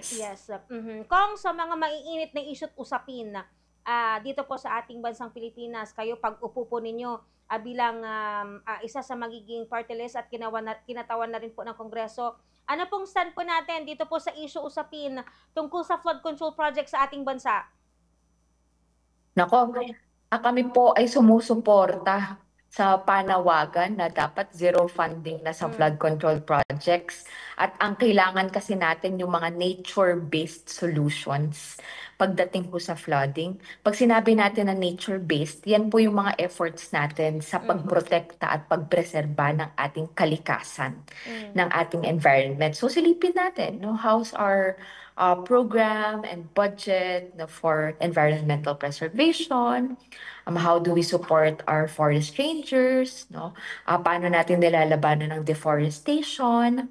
Yes. Yes. Kung sa mga maiinit na issue at usapin dito po sa ating bansang Pilipinas, kayo pag-upo po ninyo bilang isa sa magiging party list at kinatawan na rin po ng Kongreso, ano pong stand po natin dito po sa issue usapin tungkol sa flood control project sa ating bansa? Nako, kami po ay sumusuporta sa panawagan na dapat zero funding na sa flood control projects. At ang kailangan kasi natin yung mga nature-based solutions pagdating po sa flooding. Pag sinabi natin na nature-based, yan po yung mga efforts natin sa pagprotekta at pagpreserba ng ating kalikasan, ng ating environment. So silipin natin, no, how's our program and budget for environmental preservation, how do we support our forest rangers, no? Paano natin nilalabanan ng deforestation.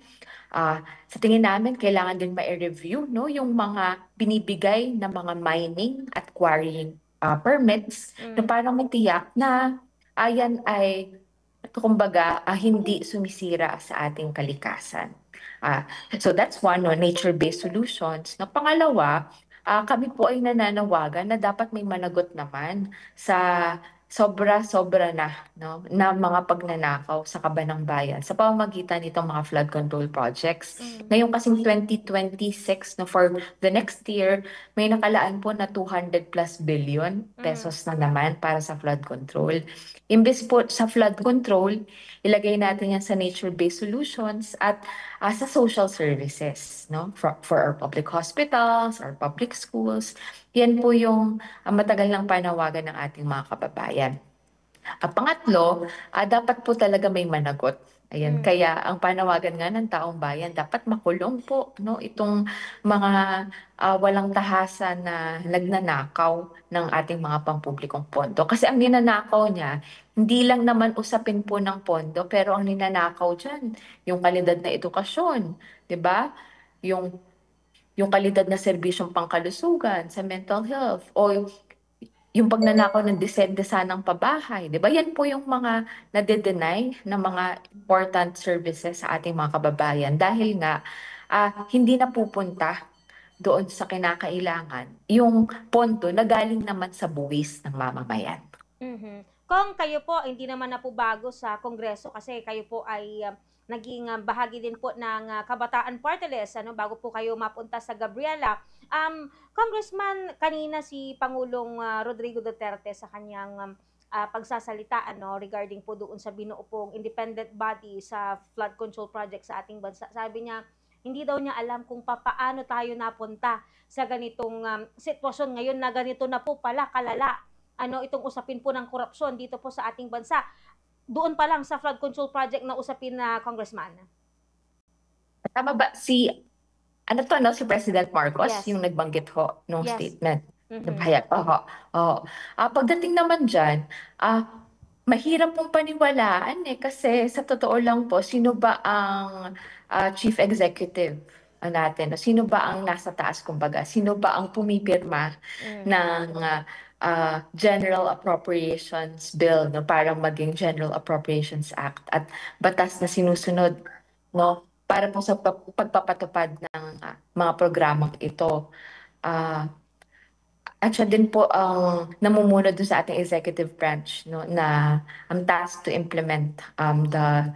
Sa tingin namin, kailangan din ma-review, no, yung mga binibigay na mga mining at quarrying permits na para matiyak na ayan ay kumbaga hindi sumisira sa ating kalikasan. So that's one, no, nature-based solutions. Na pangalawa, kami po ay nananawagan na dapat may managot naman sa sobra-sobra na, no, na mga pagnanakaw sa kabanang bayan sa pamamagitan nitong mga flood control projects. Ngayon kasing 2026, no, for the next year, may nakalaan po na 200 plus billion pesos na naman para sa flood control. Imbes po sa flood control, ilagay natin yan sa nature-based solutions at sa social services, no? For our public hospitals, our public schools. Yan po yung matagal ng panawagan ng ating mga kababayan. Pangatlo, dapat po talaga may managot. Ayan, kaya ang panawagan nga ng taong bayan, dapat makulong po, no, itong mga walang tahasan na nagnanakaw ng ating mga pampublikong pondo. Kasi ang ninanakaw niya, hindi lang naman usapin po ng pondo, pero ang ninanakaw dyan, yung kalidad na edukasyon, di ba? Yung kalidad na serbisyong pangkalusugan sa mental health, o yung pagnanakaw ng desenda ng pabahay, di ba? Yan po yung mga nade-deny ng mga important services sa ating mga kababayan dahil nga hindi na pupunta doon sa kinakailangan yung pondo na galing naman sa buwis ng mamamayan. Kung kayo po hindi naman na po bago sa Kongreso kasi kayo po ay naging bahagi din po ng Kabataan Party List bago po kayo mapunta sa Gabriela. Congressman, kanina si Pangulong Rodrigo Duterte sa kanyang pagsasalita regarding po doon sa binuo pong independent body sa flood control project sa ating bansa. Sabi niya, hindi daw niya alam kung paano tayo napunta sa ganitong sitwasyon ngayon na ganito na po pala kalala itong usapin po ng korupsyon dito po sa ating bansa. Doon pa lang sa flood control project na usapin na Congressman. Tama ba si si President Marcos, Yes. yung nagbanggit ho nung Yes. statement? Nabahayag. Pagdating naman dyan, mahirap pong paniwalaan kasi sa totoo lang po, sino ba ang chief executive natin? Sino ba ang nasa taas, kumbaga? Sino ba ang pumipirma ng General Appropriations Bill, no, para maging General Appropriations Act at batas na sinusunod, no, para po sa pagpapatupad ng mga programang ito. At siya din po ang namumuno doon sa ating executive branch, no, na ang task to implement the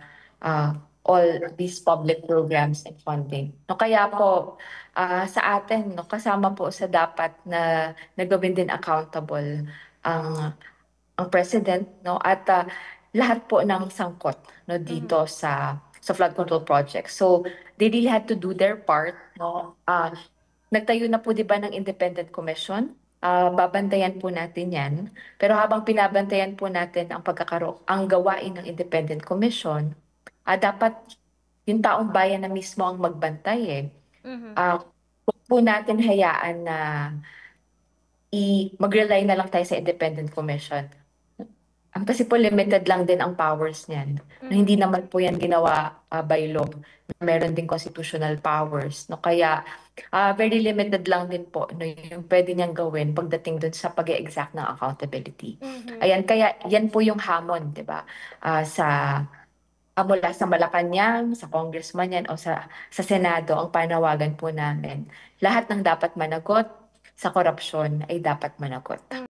all these public programs and funding. No, kaya po sa atin, no, kasama po sa dapat na nagawin din accountable ang president, no, at lahat po ng sangkot, no, dito sa flood control project. So they really had to do their part, no. Nagtayo na po 'di ba ng independent commission? Babantayan po natin 'yan. Pero habang pinabantayan po natin ang gawain ng independent commission, dapat yung taong bayan na mismo ang magbantay eh. Huwag po natin hayaan na mag-rely na lang tayo sa independent commission. Kasi po limited lang din ang powers niyan. Na hindi naman po yan ginawa by law. Meron din constitutional powers. No? Kaya very limited lang din po no, yung pwede niyang gawin pagdating dun sa pag-exact ng accountability. Ayan, kaya yan po yung hamon, di ba? Sa mula sa Malacanang, sa congressman yan o sa Senado, ang panawagan po namin. Lahat ng dapat managot sa korupsyon ay dapat managot.